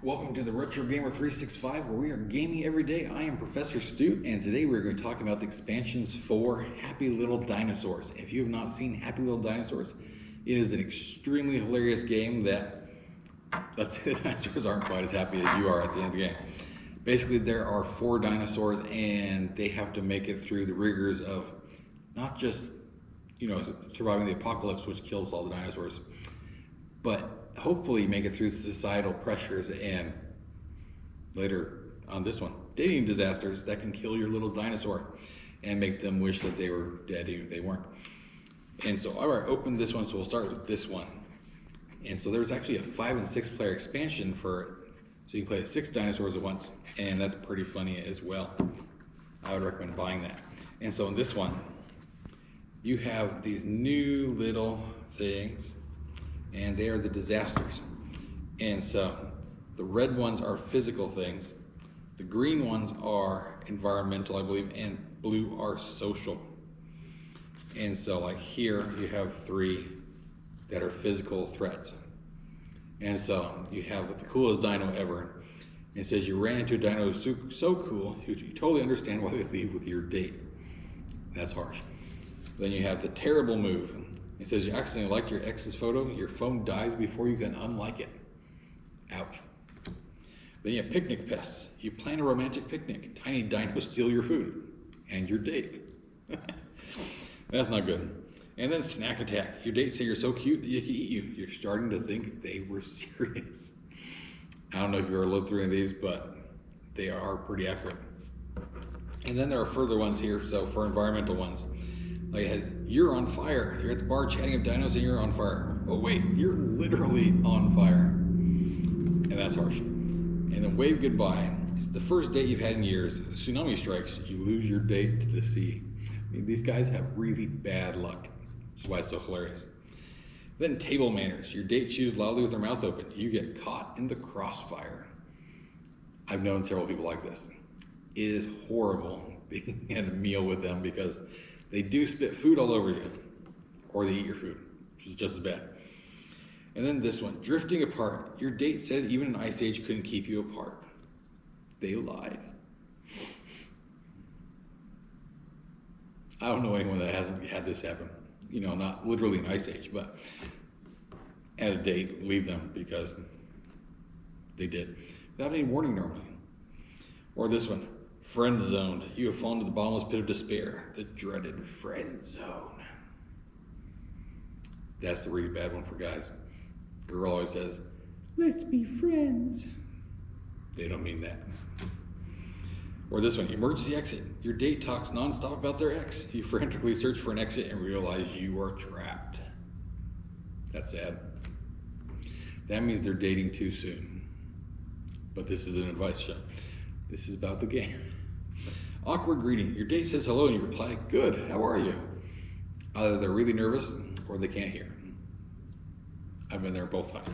Welcome to the Retro Gamer 365, where we are gaming every day. I am Professor Stu, and today we're going to talk about the expansions for Happy Little Dinosaurs. If you have not seen Happy Little Dinosaurs, it is an extremely hilarious game that, let's say the dinosaurs aren't quite as happy as you are at the end of the game. Basically, there are 4 dinosaurs, and they have to make it through the rigors of not just, surviving the apocalypse, which kills all the dinosaurs, but hopefully make it through societal pressures and later on this one, dating disasters that can kill your little dinosaur and make them wish that they were dead even if they weren't. And so I already opened this one, so we'll start with this one. And so there's actually a 5 and 6 player expansion for it, so you can play 6 dinosaurs at once, and that's pretty funny as well. I would recommend buying that. And so in this one, you have these new little things, and they are the disasters. And so the red ones are physical things, the green ones are environmental, I believe, and blue are social. And so like here you have 3 that are physical threats. And so you have the coolest dino ever. It says you ran into a dino so cool you totally understand why they leave with your date. That's harsh. Then you have the terrible move. It says you accidentally liked your ex's photo, your phone dies before you can unlike it. Ouch. Then you have picnic pests. You plan a romantic picnic. Tiny dinos steal your food and your date. That's not good. And then snack attack. Your date say you're so cute that you can eat you. You're starting to think they were serious. I don't know if you ever lived through any of these, but they are pretty accurate. And then there are further ones here, so for environmental ones. Like it has, you're on fire. You're at the bar chatting with dinos and you're on fire. Oh wait, you're literally on fire. And that's harsh. And then wave goodbye. It's the first date you've had in years. A tsunami strikes, you lose your date to the sea. I mean, these guys have really bad luck, which is why it's so hilarious. Then table manners. Your date chews loudly with their mouth open. You get caught in the crossfire. I've known several people like this. It is horrible being at a meal with them because they do spit food all over you, or they eat your food, which is just as bad. And then this one, drifting apart. Your date said even an ice age couldn't keep you apart. They lied. I don't know anyone that hasn't had this happen. Not literally an ice age, but at a date, leave them because they did. Without any warning normally. Or this one. Friend zoned. You have fallen to the bottomless pit of despair. The dreaded friend zone. That's the really bad one for guys. Girl always says, let's be friends. They don't mean that. Or this one, emergency exit. Your date talks nonstop about their ex. You frantically search for an exit and realize you are trapped. That's sad. That means they're dating too soon. But this is an advice show. This is about the game. Awkward greeting. Your date says hello and you reply, good, how are you? Either they're really nervous or they can't hear. I've been there both times.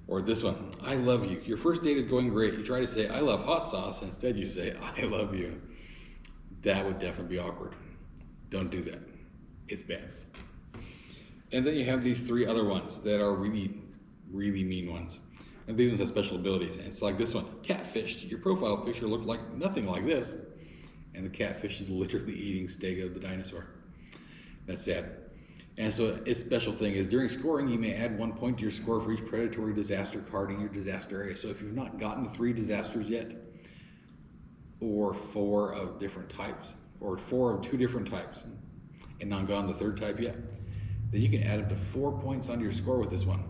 Or this one, I love you. Your first date is going great. You try to say, I love hot sauce. Instead you say, I love you. That would definitely be awkward. Don't do that. It's bad. And then you have these 3 other ones that are really, really mean ones. And these ones have special abilities. And it's like this one, catfished. Your profile picture looked like nothing like this. And the catfish is literally eating steak of the dinosaur. That's sad. And so its special thing is during scoring, you may add 1 point to your score for each predatory disaster card in your disaster area. So if you've not gotten 3 disasters yet, or 4 of different types, or 4 of 2 different types, and not gone the 3rd type yet, then you can add up to 4 points onto your score with this one.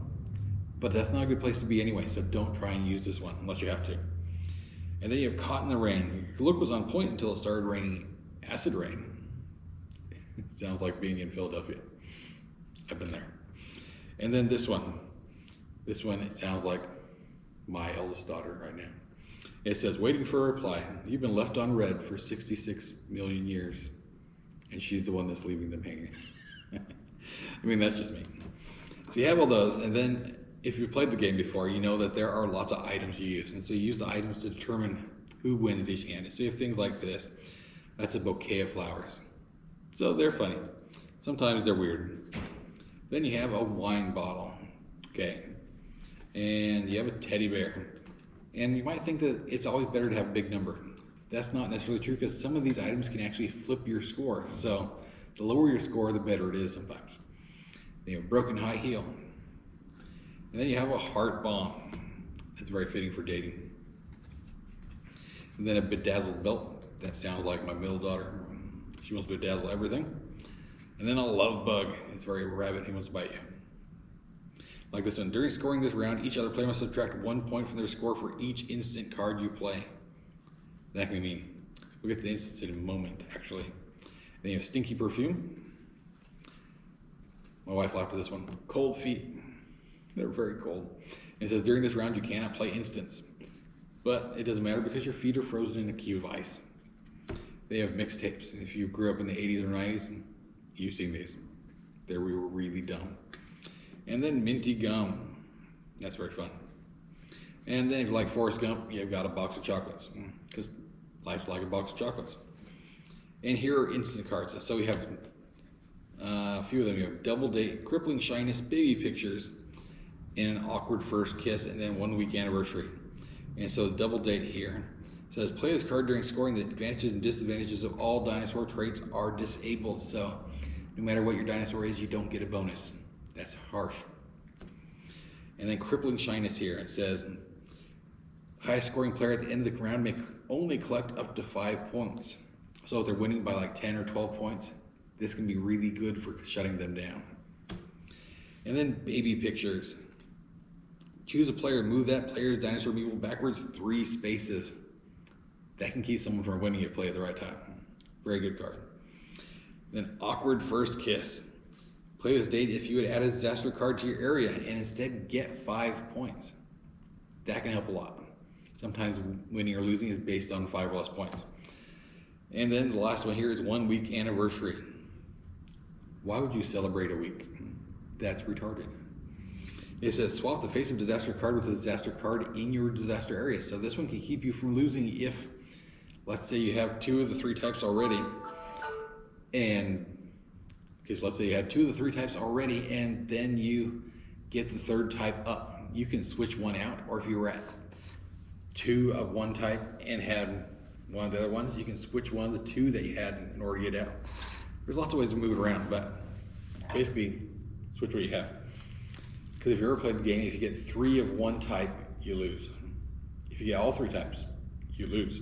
But that's not a good place to be anyway, so don't try and use this one unless you have to. And then you have caught in the rain. Your look was on point until it started raining acid rain. It sounds like being in Philadelphia. I've been there. And then this one. This one, it sounds like my eldest daughter right now. It says, waiting for a reply. You've been left on red for 66 million years. And she's the one that's leaving them hanging. I mean, that's just me. So you have all those, and then if you've played the game before, you know that there are lots of items you use. And so you use the items to determine who wins each hand. So you have things like this. That's a bouquet of flowers. So they're funny. Sometimes they're weird. Then you have a wine bottle. Okay. And you have a teddy bear. And you might think that it's always better to have a big number. That's not necessarily true because some of these items can actually flip your score. So the lower your score, the better it is sometimes. Then you have a broken high heel. And then you have a heart bomb. That's very fitting for dating. And then a bedazzled belt. That sounds like my middle daughter. She wants to bedazzle everything. And then a love bug. It's very rabid. He wants to bite you. Like this one. During scoring this round, each other player must subtract 1 point from their score for each instant card you play. That can be mean. We'll get to the instants in a moment, actually. Then you have stinky perfume. My wife laughed at this one. Cold feet. They're very cold. And it says, during this round, you cannot play instants. But it doesn't matter because your feet are frozen in a cube of ice. They have mixtapes. If you grew up in the 80s or 90s, you've seen these. They were really dumb. And then minty gum. That's very fun. And then if you like Forrest Gump, you've got a box of chocolates. Because life's like a box of chocolates. And here are instant cards. So we have a few of them. You have double date, crippling shyness, baby pictures, and an awkward first kiss, and then 1 week anniversary. And so the double date here says play this card during scoring. The advantages and disadvantages of all dinosaur traits are disabled. So no matter what your dinosaur is, you don't get a bonus. That's harsh. And then crippling shyness here. It says highest scoring player at the end of the round may only collect up to 5 points. So if they're winning by like 10 or 12 points, this can be really good for shutting them down. And then baby pictures. Choose a player, move that player's dinosaur amiibo backwards 3 spaces. That can keep someone from winning if you play at the right time. Very good card. Then awkward first kiss. Play this date if you would add a disaster card to your area and instead get 5 points. That can help a lot. Sometimes winning or losing is based on 5 or less points. And then the last one here is 1 week anniversary. Why would you celebrate a week? That's retarded. It says swap the face of disaster card with a disaster card in your disaster area. So this one can keep you from losing if, let's say you have 2 of the 3 types already. And, okay, so let's say you have 2 of the 3 types already and then you get the 3rd type up. You can switch one out, or if you were at 2 of one type and had one of the other ones, you can switch one of the 2 that you had in order to get out. There's lots of ways to move it around, but basically switch what you have. Because if you ever played the game, if you get 3 of one type, you lose. If you get all 3 types, you lose.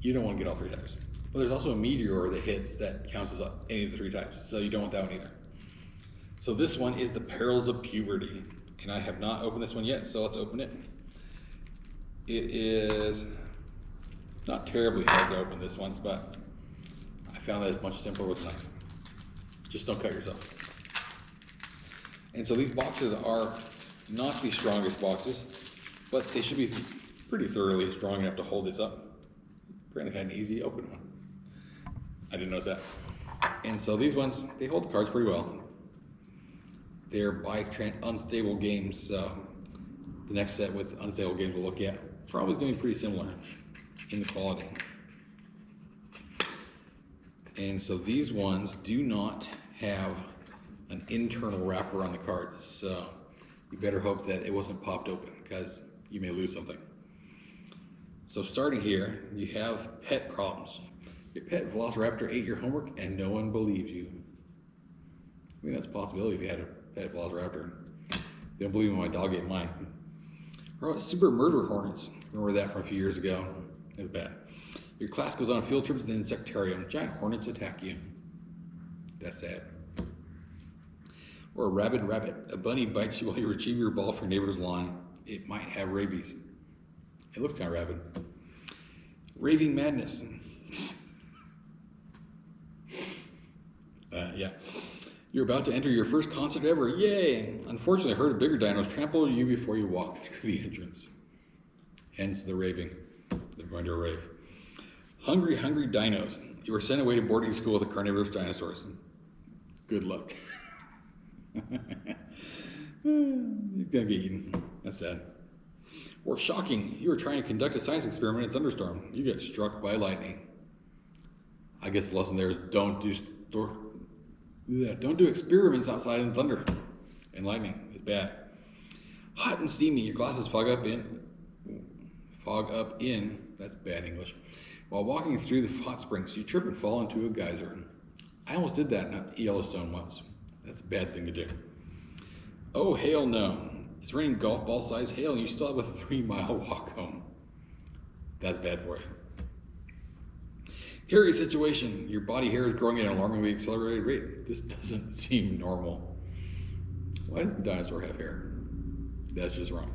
You don't want to get all 3 types. But there's also a meteor that hits that counts as any of the 3 types, so you don't want that one either. So this one is the Perils of Puberty, and I have not opened this one yet, so let's open it. It is not terribly hard to open this one, but I found that it's much simpler with a knife. Just don't cut yourself. And so these boxes are not the strongest boxes, but they should be pretty thoroughly strong enough to hold this up. Apparently kind of easy to open one. I didn't notice that. And so these ones, they hold the cards pretty well. They're by Unstable Games, so the next set with Unstable Games we'll look at probably going to be pretty similar in the quality. And so these ones do not have an internal wrapper on the cards, so you better hope that it wasn't popped open because you may lose something. So starting here, you have pet problems. Your pet Velociraptor ate your homework and no one believes you. I mean, that's a possibility if you had a pet Velociraptor. They don't believe me, my dog ate mine. Or about super murder hornets. Remember that from a few years ago? It was bad. Your class goes on a field trip to the insectarium. Giant hornets attack you. That's sad. Or a rabid rabbit. A bunny bites you while you retrieve your ball from your neighbor's lawn. It might have rabies. It looks kind of rabid. Raving madness. Yeah. You're about to enter your first concert ever. Yay! Unfortunately, a herd of bigger dinos trample you before you walk through the entrance. Hence the raving. They're going to a rave. Hungry, hungry dinos. You were sent away to boarding school with the carnivorous dinosaurs. Good luck. You're gonna get eaten. That's sad. Or shocking. You were trying to conduct a science experiment in a thunderstorm. You get struck by lightning. I guess the lesson there is don't do experiments outside in thunder and lightning. It's bad. Hot and steamy. Your glasses fog up in fog up in, that's bad English, while walking through the hot springs. You trip and fall into a geyser. I almost did that in Yellowstone once. That's a bad thing to do. Oh, hell no. It's raining golf ball sized hail and you still have a 3-mile walk home. That's bad for you. Hairy situation. Your body hair is growing at an alarmingly accelerated rate. This doesn't seem normal. Why does the dinosaur have hair? That's just wrong.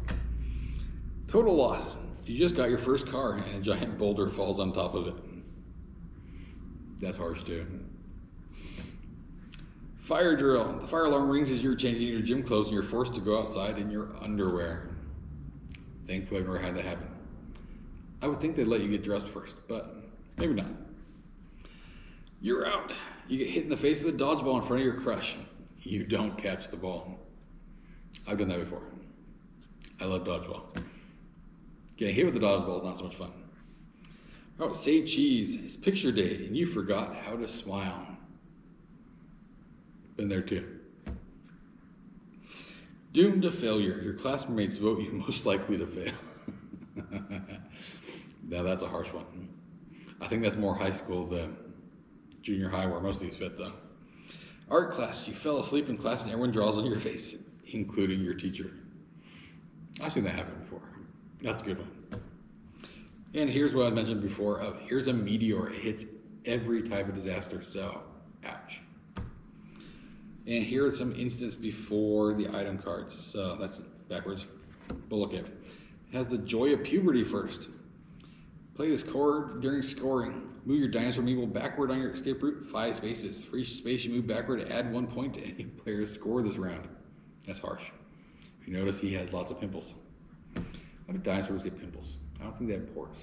Total loss. You just got your first car and a giant boulder falls on top of it. That's harsh too. Fire drill. The fire alarm rings as you're changing your gym clothes and you're forced to go outside in your underwear. Thankfully, I've never had that happen. I would think they'd let you get dressed first, but maybe not. You're out. You get hit in the face with a dodgeball in front of your crush. You don't catch the ball. I've done that before. I love dodgeball. Getting hit with the dodgeball is not so much fun. Oh, say cheese. It's picture day and you forgot how to smile. Been there too. Doomed to failure. Your classmates vote you most likely to fail. Now that's a harsh one. I think that's more high school than junior high where most of these fit though. Art class. You fell asleep in class and everyone draws on your face, including your teacher. I've seen that happen before. That's a good one. And here's what I mentioned before of here's a meteor. It hits every type of disaster, so ouch. And here are some instances before the item cards. So that's backwards. But look at it. It has the joy of puberty first. Play this chord during scoring. Move your dinosaur meeple backward on your escape route 5 spaces. For each space you move backward, add 1 point to any player's score this round. That's harsh. If you notice, he has lots of pimples. How do dinosaurs get pimples? I don't think they have pores.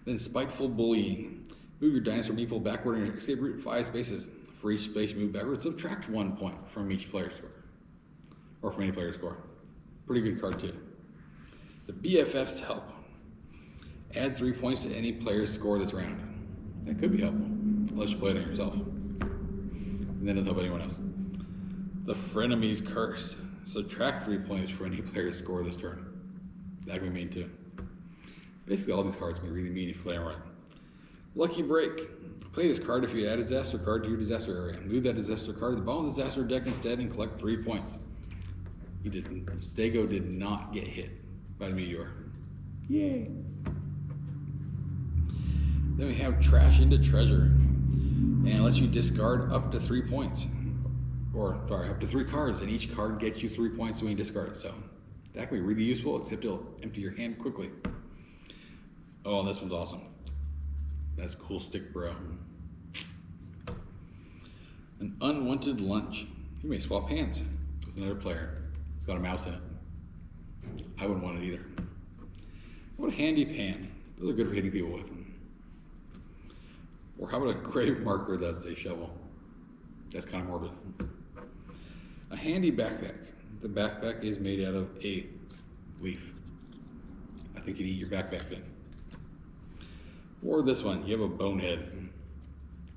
Then spiteful bullying. Move your dinosaur meeple backward on your escape route 5 spaces. For each space you move backward, subtract 1 point from each player's score. Or from any player's score. Pretty good card too. The BFFs help. Add 3 points to any player's score this round. That could be helpful, unless you play it on yourself. And then it'll help anyone else. The Frenemies curse. Subtract 3 points for any player's score this turn. That can be mean too. Basically all these cards can be really mean if you play them right. Lucky break. Play this card if you add a disaster card to your disaster area. Move that disaster card to the bottom of the disaster deck instead and collect 3 points. He didn't. Stego did not get hit by the meteor. Yay. Then we have trash into treasure. And it lets you discard up to 3 points. Or, sorry, up to 3 cards, and each card gets you 3 points when you discard it. So that can be really useful, except it'll empty your hand quickly. Oh, this one's awesome. That's cool stick, bro. An unwanted lunch. You may swap hands with another player. It's got a mouse in it. I wouldn't want it either. What a handy pan. Those are good for hitting people with. Or how about a grave marker that's a shovel? That's kind of morbid. A handy backpack. The backpack is made out of a leaf. I think you'd eat your backpack then. Or this one, you have a bonehead.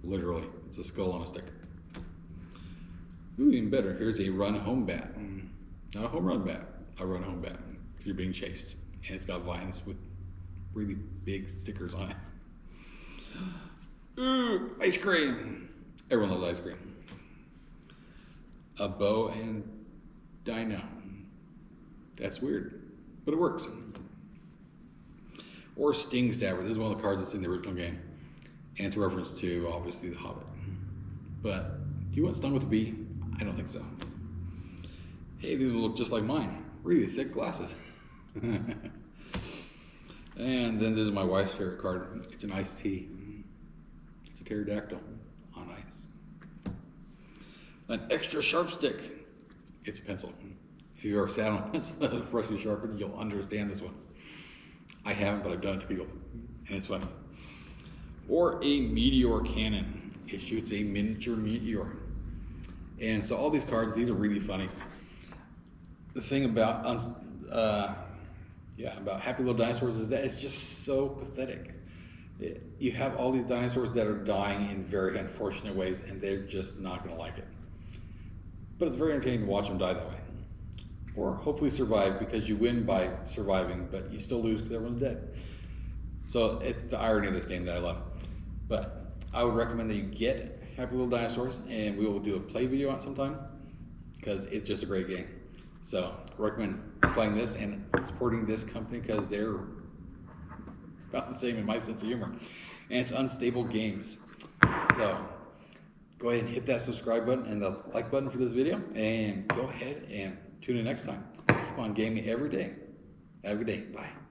Literally, it's a skull on a stick. Ooh, even better, here's a run home bat. Not a home run bat, a run home bat. Because you're being chased. And it's got vines with really big stickers on it. Ooh, ice cream. Everyone loves ice cream. A bow and dino. That's weird, but it works. Or Sting Stabber. This is one of the cards that's in the original game. And it's a reference to, obviously, The Hobbit. But, do you want stung with a bee? I don't think so. Hey, these will look just like mine. Really thick glasses. And then this is my wife's favorite card. It's an iced tea. It's a pterodactyl on ice. An extra sharp stick. It's a pencil. If you've ever sat on a pencil that's freshly sharpened, you'll understand this one. I haven't, but I've done it to people, and it's fun. Or a meteor cannon. It shoots a miniature meteor. And so all these cards, these are really funny. The thing about about Happy Little Dinosaurs is that it's just so pathetic. You have all these dinosaurs that are dying in very unfortunate ways, and they're just not going to like it. But it's very entertaining to watch them die that way. or hopefully survive, because you win by surviving, but you still lose because everyone's dead. So it's the irony of this game that I love. But I would recommend that you get Happy Little Dinosaurs, and we will do a play video on it sometime, because it's just a great game. So I recommend playing this and supporting this company, because they're about the same in my sense of humor. And it's Unstable Games. So go ahead and hit that subscribe button and the like button for this video, and go ahead and tune in next time. Keep on gaming every day. Have a good day. Bye.